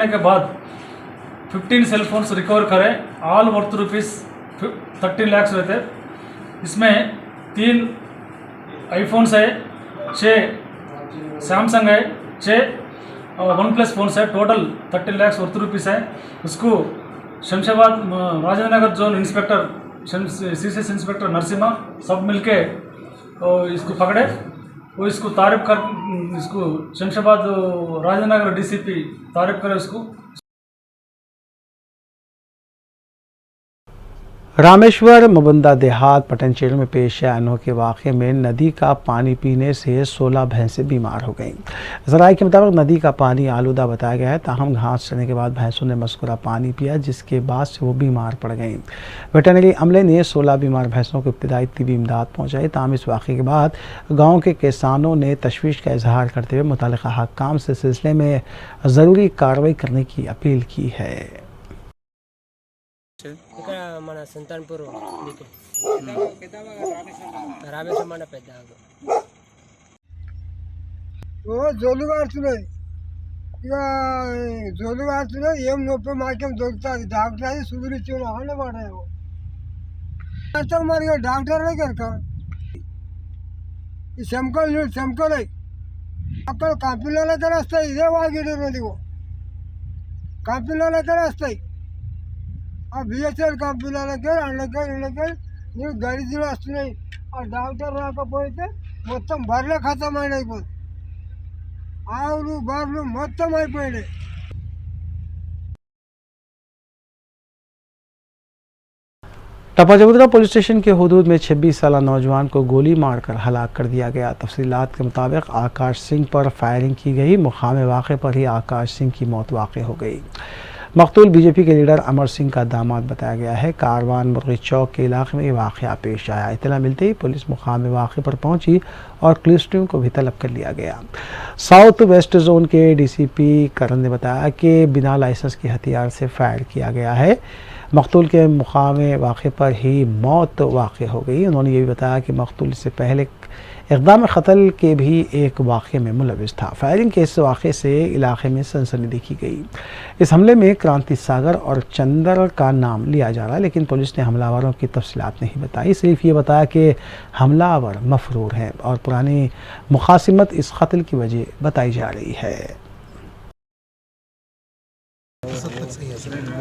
के बाद 15 सेलफोन्स रिकवर करें, ऑल वर्थ ₹13 लाख रहते। इसमें 3 आईफोन्स है, 6 सैमसंग है, 6 OnePlus फोन्स है। टोटल 30 लाख ₹वर्थ है। उसको Shamshabad Rajendra Nagar zone inspector CCS inspector Narasimha सब मिलके इसको पकड़े। वो इसको इसको शमशाबाद राजेंद्र नगर डीसीपी तारीफ करे उसको। रामेश्वर मुबंदा देहात पटनचेर में पेश आए अनोखे वाक़े में नदी का पानी पीने से 16 भैंसें बीमार हो गईं। ज़राए के मुताबिक नदी का पानी आलूदा बताया गया है। ताहम घास चढ़ने के बाद भैंसों ने मज़कूरा पानी पिया, जिसके बाद से वो बीमार पड़ गईं। वेटरनरी अमले ने 16 बीमार भैंसों को इब्तदाई तिबी इमदाद पहुँचाई। ताहम इस वाक़े के बाद गाँव के किसानों ने तशवीश का इजहार करते हुए मुतल्लिक़ा हक्काम से सिलसिले में ज़रूरी कार्रवाई करने की अपील की है। ఇక్కడ మన సుల్తాన్పూర్ రామేశ్వరం మండ పెద్ద జోలు కాడుతున్నాయి. ఇక జోలు కాడుతున్నాయి, ఏం నొప్పి మాకేం దొరుకుతుంది. డాక్టర్ అది సుదులు ఇచ్చాడు అనే పడాము. మరి డాక్టర్లే కనుక ఈ చెమకలు అక్కడ కంపెనీల దగ్గర వస్తాయి. ఇదే వాగిడు ఇదిగో కంపెనీల దగ్గర వస్తాయి. ఆ బిఎస్ఎల్ కంపెనీలకే ఇళ్ళకే నీకు గడిజీలు వస్తున్నాయి. ఆ డాక్టర్ రాకపోతే మొత్తం బర్రెలు ఖతమైన అయిపోతుంది. ఆవులు బర్రెలు మొత్తం అయిపోయినాయి. टपा चबूतरा पुलिस स्टेशन के हुदूद में 26 साल नौजवान को गोली मारकर हलाक कर दिया गया। तफसीलात के मुताबिक आकाश सिंह पर फायरिंग की गई। मुकाम वाक़े पर ही आकाश सिंह की मौत वाक़ हो गई। मकतूल बीजेपी के लीडर अमर सिंह का दामाद बताया गया है। कारवान मुर्गी चौक के इलाके में ये वाक़या पेश आया। इत्तला मिलते ही पुलिस मुकाम वाक़े पर पहुंची और क्लिस्टियों को भी तलब कर लिया गया। साउथ वेस्ट जोन के डीसीपी करण ने बताया कि बिना लाइसेंस के हथियार से फायर किया गया है। मकतूल के मुकाम वाक़े पर ही मौत वाक़ हो गई। उन्होंने ये भी बताया कि मकतूल से पहले इक़दाम क़त्ल के भी एक वाक़े में मुलविस था। फायरिंग के इस वाक़े से इलाके में सनसनी देखी गई। इस हमले में क्रांति सागर और चंदर का नाम लिया जा रहा है, लेकिन पुलिस ने हमलावरों की तफसीलात नहीं बताई। सिर्फ ये बताया कि हमलावर मफरूर हैं और पुरानी मुखासिमत इस कत्ल की वजह बताई जा रही है।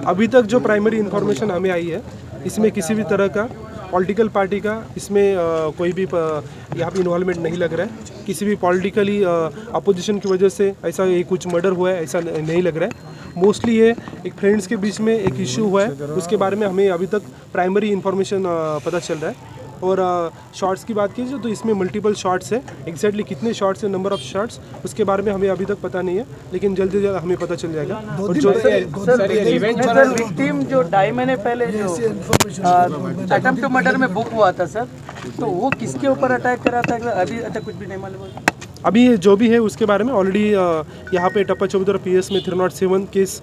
अभी तक जो प्राइमरी इंफॉर्मेशन हमें आई है, इसमें किसी भी तरह का पॉलिटिकल पार्टी का इसमें कोई भी यहाँ पे इन्वॉल्वमेंट नहीं लग रहा है। किसी भी पॉलिटिकली अपोजिशन की वजह से ऐसा ये कुछ मर्डर हुआ है ऐसा नहीं लग रहा है। मोस्टली ये एक फ्रेंड्स के बीच में एक इशू हुआ है, उसके बारे में हमें अभी तक प्राइमरी इन्फॉर्मेशन पता चल रहा है। और शॉट्स की बात कीजिए तो इसमें मल्टीपल शॉट्स है, एग्जैक्टली कितने शॉट्स है, नंबर ऑफ शॉट्स उसके बारे में हमें अभी तक पता नहीं है, लेकिन जल्दी से जल्द हमें पता चल जाएगा। और जो विक्टिम जो 2.5 महीने पहले जो अटेम्प्ट टू मर्डर में बुक हुआ था सर, तो वो किसके ऊपर अटैक करा था अभी तक कुछ भी नहीं मालूम। अभी जो भी है उसके बारे में ऑलरेडी यहाँ पे टप्पा चौबुद्रा PS में 307 केस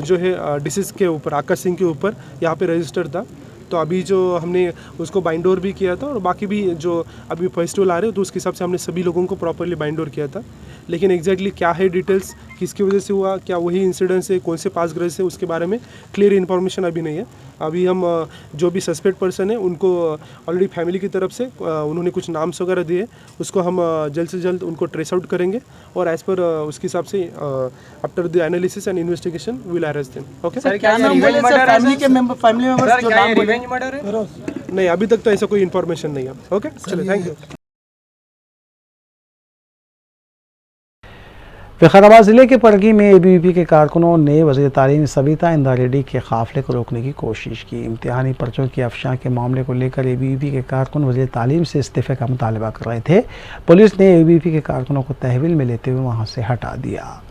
जो है डिसीज के ऊपर आकाश सिंह के ऊपर यहाँ पे रजिस्टर्ड था। तो अभी जो हमने उसको बाइंड ओवर भी किया था और बाकी भी जो अभी फेस्टिवल आ रहे हो तो उसके हिसाब से हमने सभी लोगों को प्रॉपरली बाइंड ओवर किया था। लेकिन एग्जैक्टली क्या है डिटेल्स, किसकी वजह से हुआ, क्या वही इंसिडेंस है, कौन से पास ग्रज है, उसके बारे में क्लियर इन्फॉर्मेशन अभी नहीं है। अभी हम जो भी सस्पेक्ट पर्सन है उनको ऑलरेडी फैमिली की तरफ से उन्होंने कुछ नाम्स वगैरह दिए, उसको हम जल्द से जल्द उनको ट्रेस आउट करेंगे और एज पर उसके हिसाब से after the analysis and investigation will arrest them. Okay sir, क्या नाम बोले सर फैमिली के मेंबर, फैमिली मेंबर्स जो नाम बोले मर्डर है? नहीं, अभी तक तो ऐसा कोई इन्फॉर्मेशन नहीं है। ओके चलिए, थैंक यू। फ़ैज़ाबाद ज़िले के परगी में ABVP के कारकुनों ने वज़ीर तालीम सविता इंदा रेड्डी के काफ़िले को रोकने की कोशिश की। इम्तिहानी पर्चों की अफशा के मामले को लेकर ABVP के कारकुन वज़ीर तालीम से इस्तीफ़े का मुतालबा कर रहे थे। पुलिस ने ABVP के कारकुनों को तहवील में लेते हुए वहाँ से हटा दिया।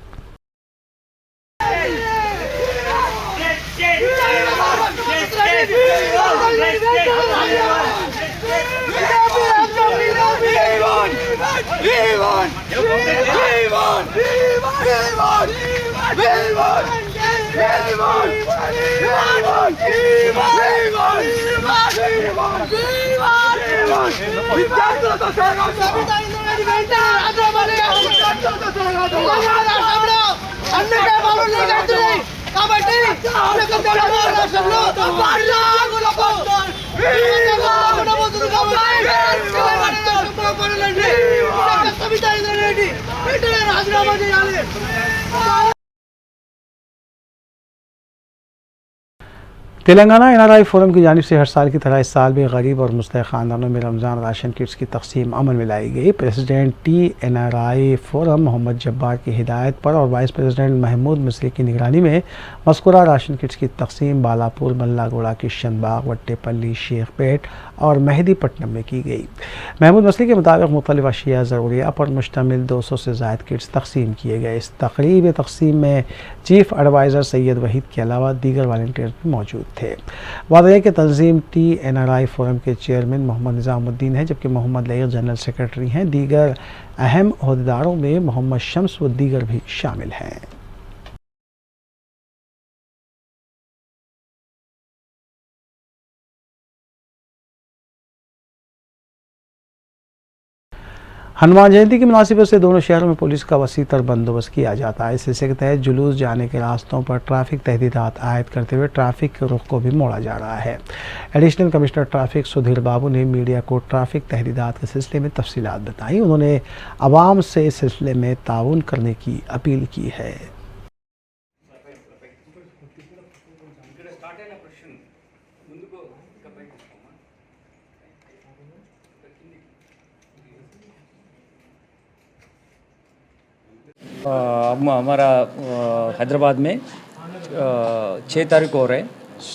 तेलंगाना NRI फोरम की जानिब से हर साल की तरह इस साल भी गरीब और मुस्तहिक़ ख़ानदानों में रमज़ान राशन किट्स की तक़सीम अमल में लाई गई। President TNRI forum Mohammed Jabbar की हिदायत पर और वाइस प्रेसिडेंट महमूद मिस्री की निगरानी में मज़कूरा राशन किट्स की तक़सीम बालापुर, मल्लागोड़ा, किशनबाग, वट्टेपल्ली, शेखपेट और मेहदीपट्टनम में की गई। महमूद मिस्री के मुताबिक मुख्तलिफ़ अशिया ज़रूरिया पर मुश्तमिल 200 से ज़ायद किट्स तक़सीम किए गए। इस तक़रीब तक़सीम में चीफ़ एडवाइज़र सैयद वहीद के अलावा दीगर वॉलंटियर्स भी मौजूद थे। वादे के तंजीम TNRI फोरम के चेयरमैन मोहम्मद निज़ामुद्दीन हैं, जबकि मोहम्मद लईक जनरल सेक्रेटरी हैं। दीगर अहम अहदेदारों में मोहम्मद शम्स व दीगर भी शामिल हैं। हनुमान जयंती की मुनासिबत से दोनों शहरों में पुलिस का वसी तर बंदोबस्त किया जाता है। इस सिलसिले के तहत जुलूस जाने के रास्तों पर ट्रैफिक तहदीदात आयद करते हुए ट्रैफिक के रुख को भी मोड़ा जा रहा है। एडिशनल कमिश्नर ट्रैफिक सुधीर बाबू ने मीडिया को ट्रैफिक तहदीदात के सिलसिले में तफसीलात बताई। उन्होंने आवाम से इस सिलसिले में ताउन करने की अपील की है। हमारा हैदराबाद में 6 तारीख को हो रहा है।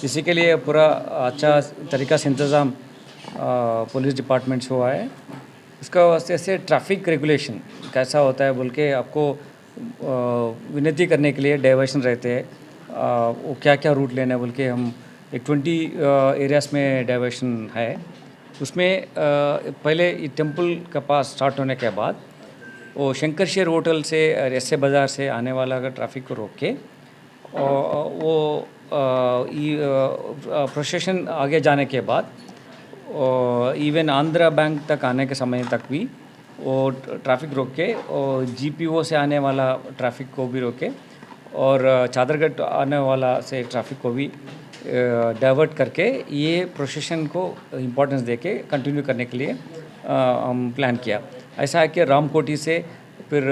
इसी के लिए पूरा अच्छा तरीक़ा से इंतज़ाम पुलिस डिपार्टमेंट से हुआ है। इसका वास्ते से ट्रैफिक रेगुलेशन कैसा होता है बोल के आपको विनती करने के लिए डाइवर्शन रहते हैं, वो क्या क्या रूट लेना बोल के हम एक 20 एरियाज़ में डाइवर्शन है। उसमें पहले टेम्पल के पास स्टार्ट होने के बाद वो शंकर शेर होटल से एसए बाज़ार से आने वाला का ट्रैफिक को रोक के वो प्रोसेशन आगे जाने के बाद इवन आंध्रा बैंक तक आने के समय तक भी वो ट्रैफिक रोक के और GPO से आने वाला ट्रैफिक को भी रोके और चादरगढ़ आने वाला से ट्रैफिक को भी डाइवर्ट करके ये प्रोसेशन को इम्पोर्टेंस देके कंटिन्यू करने के लिए हम प्लान किया। ऐसा है कि रामकोटी से फिर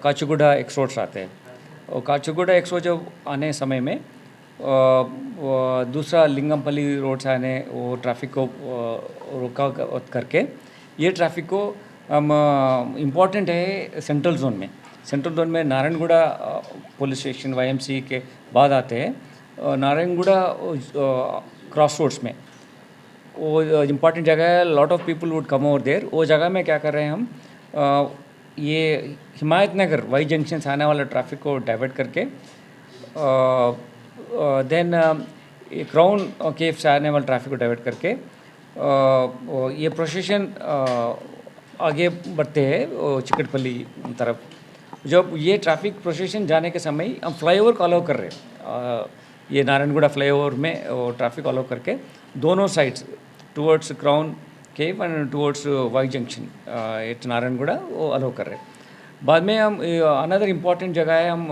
काचीगुड़ा एक्सरोड्स आते हैं और काचीगुड़ा एक्सरोड जब आने समय में दूसरा लिंगमपल्ली रोड से आने वो ट्रैफिक को रोका करके ये ट्रैफिक को हम इम्पॉर्टेंट है सेंट्रल जोन में नारायणगुड़ा पुलिस स्टेशन YMC के बाद आते हैं नारायणगुड़ा क्रॉस रोड्स में वो इम्पॉर्टेंट जगह है lot of people would come over there वो जगह में क्या कर रहे हैं हम ये हिमायत नगर वाई जंक्शन से आने वाला ट्रैफिक को डाइवर्ट करके देन क्राउन केव से आने वाले ट्रैफिक को डाइवर्ट करके ये प्रोसेशन आगे बढ़ते हैं चिकटपल्ली तरफ। जब ये ट्रैफिक प्रोसेशन जाने के समय हम फ्लाईओवर को अलाउ कर रहे हैं ये नारायणगुड़ा फ्लाईओवर में ट्रैफिक अलाउ करके दोनों sides towards Crown Cafe and towards Y junction at Narayanguda वो अलाउ कर रहे हैं। बाद में हम अनदर इम्पॉर्टेंट जगह है हम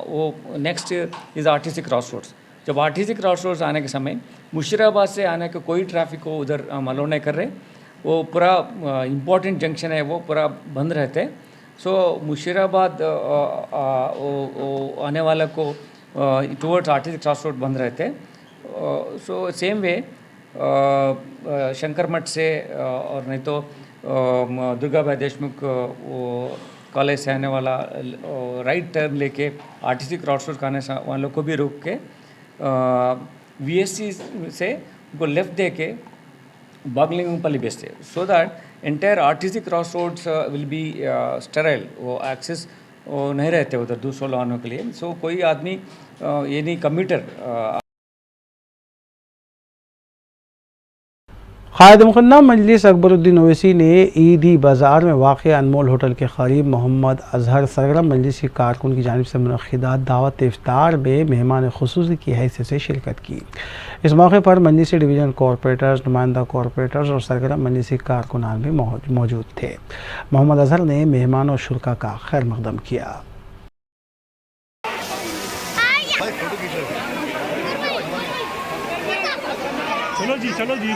वो next is RTC cross roads. जब RTC क्रॉस रोड्स आने के समय मुशीराबाद से आने के कोई ट्रैफिक को उधर हम अलाउ नहीं कर रहे वो पूरा इम्पॉर्टेंट जंक्शन है वो पूरा बंद रहते हैं। सो मुशीराबाद आने वाला को टुवर्ड्स RTC क्रॉस रोड बंद रहते हैं। सो सेम वे शंकर मठ से और नहीं तो दुर्गा भाई देशमुख वो कॉलेज से आने वाला राइट टर्न लेके RTC क्रॉस रोड आने वालों को भी रोक के VSC से उनको लेफ्ट दे के बागलिंगपल्ली भेजते so that entire RTC cross roads will be sterile वो एक्सेस नहीं रहते उधर दूसरों वाहनों के लिए। सो कोई आदमी ये नहीं कम्यूटर कायद मुकन्ना मजलिस अकबरुद्दीन ओवैसी ने ईदी बाज़ार में वाक़ अनमोल होटल के करीब मोहम्मद अजहर सरगर्म मजलिस की कारकुन की जानिब से मुनक़्क़िदा दावत इफ्तार में मेहमान ख़ुसूसी की हैसियत से शिरकत की। इस मौके पर मजलिस डिवीज़न कॉरपोरेटर्स नुमाइंदा कॉरपोरेटर्स और सरगर्म मजलिस कारकुनान भी मौजूद थे। मोहम्मद अजहर ने मेहमान और शुरा का खैर मकदम किया। चलो जी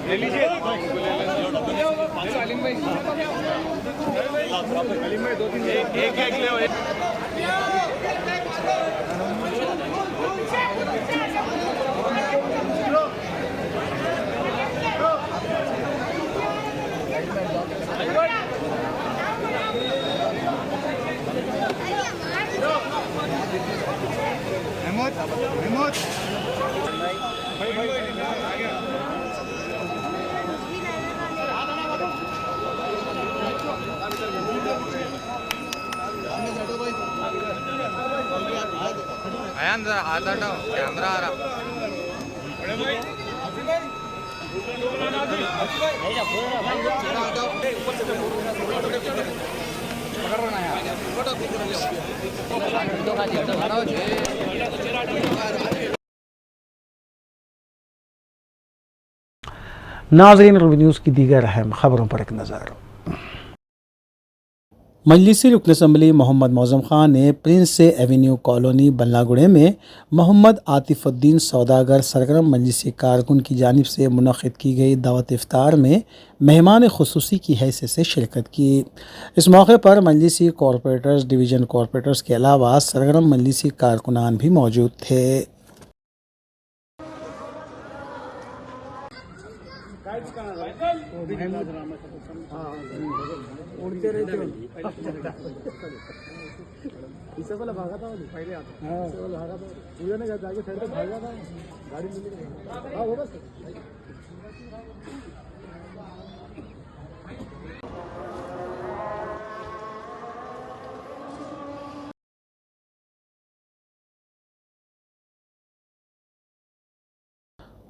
ले लीजिए एक ले आता कैमरा आ रहा नाज़रीन न्यूज़ की दीगर अहम खबरों पर एक नज़र। मजलिसी रुकन असम्बली मोहम्मद मौज़म खान ने प्रिंस एवेन्यू कॉलोनी बल्लागुड़े में मोहम्मद आतिफुद्दीन सौदागर सरगर्म मजलिसी कारकुन की जानिब से मुनक़्क़िद की गई दावत इफ्तार में मेहमान ख़ुसूसी की हैसियत से शिरकत की। इस मौके पर मजलिसी कॉरपोरेटर्स डिवीज़न कॉरपोरेटर्स के अलावा सरगर्म मजलिसी कारकुनान भी मौजूद थे। उड़ते रहते इससे वाला भागा था पहले आता हाँ इससे वाला भागा था उधर ने जाके साइड पे भागा था गाड़ी मिली हाँ वो बस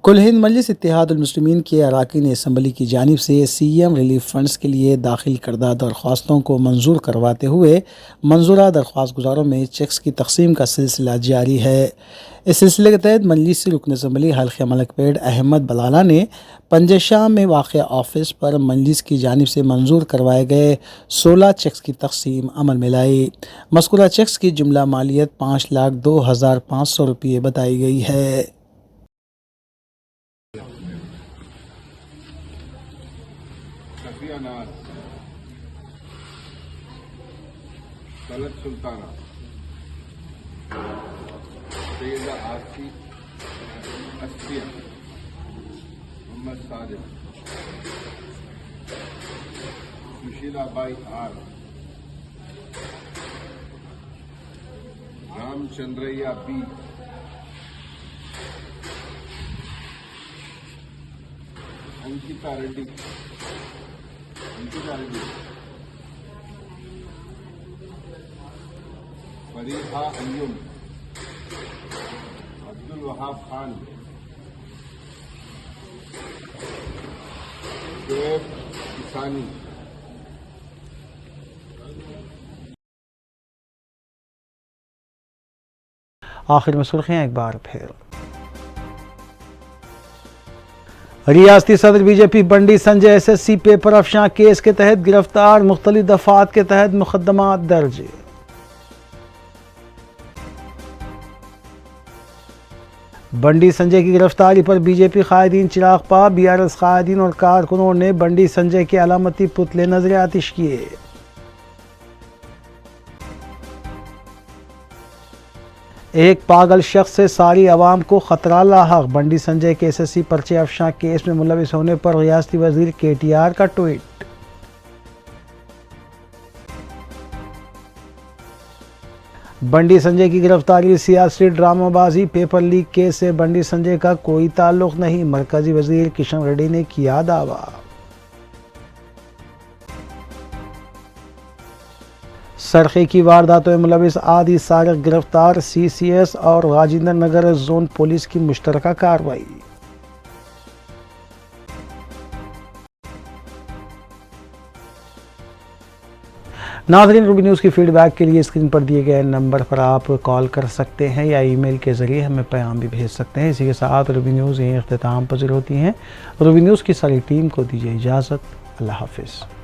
कुल हिंद मजलिस इत्तेहादुल मुस्लिमीन के अरकान असम्बली की जानिब से सीएम रिलीफ फंड्स के लिए दाखिल करदा दरख्वास्तों को मंजूर करवाते हुए मंजूरा दरख्वास्त गुजारों में चेक्स की तकसीम का सिलसिला जारी है। इस सिलसिले के तहत मजलिस रुकन असम्बली हल्के मलकपेट अहमद बलाला ने पंजशाह में वाक़ ऑफिस पर मजलिस की जानिब से मंजूर करवाए गए 16 चेक्स की तकसीम अमल में लाई। मज़कूरा चेक्स की जुमला मालियत 5,02,500 रुपये बताई गई है। Talat Sultana Syeda Aasi Asfia Mohammed Sadiq Sushilabai R Ramachandraiah B Ankita Reddy Fariha Ayyub Abdul Wahab Khan Shoaib Kisani. आखिर में सुर्खियां एक बार फिर। रियासती सदर BJP Bandi Sanjay SSC paper अफशां केस के तहत गिरफ्तार, मुख्तलिफ दफात के तहत मुकदमा दर्ज। बंडी संजय की गिरफ्तारी पर बीजेपी कायदीन चिराग पा, बीआरएस कायदीन और कारकुनों ने बंडी संजय के अलामती पुतले नजर आतिश किए। एक पागल शख्स से सारी आवाम को खतरा लाहक, बंडी संजय के एसएससी पर्चे अफशां केस में मुलविस होने पर रियासती वजीर केटीआर का ट्वीट। बंडी संजय की गिरफ्तारी सियासी ड्रामाबाजी, पेपर लीक केस से बंडी संजय का कोई ताल्लुक नहीं, मरकजी वजीर किशन रेड्डी ने किया दावा। सरखे की वारदातों में मुलविस आदि सारिक गिरफ्तार, सीसीएस और राजेंद्र नगर जोन पुलिस की मुश्तरका कार्रवाई। नाज़रीन, रूबी न्यूज़ की फीडबैक के लिए स्क्रीन पर दिए गए नंबर पर आप कॉल कर सकते हैं या ईमेल के ज़रिए हमें पैगाम भी भेज सकते हैं। इसी के साथ रूबी न्यूज़ यहीं इख्तिताम पज़ीर होती हैं। रूबी न्यूज़ की सारी टीम को दीजिए इजाज़त। अल्लाह हाफ़िज़।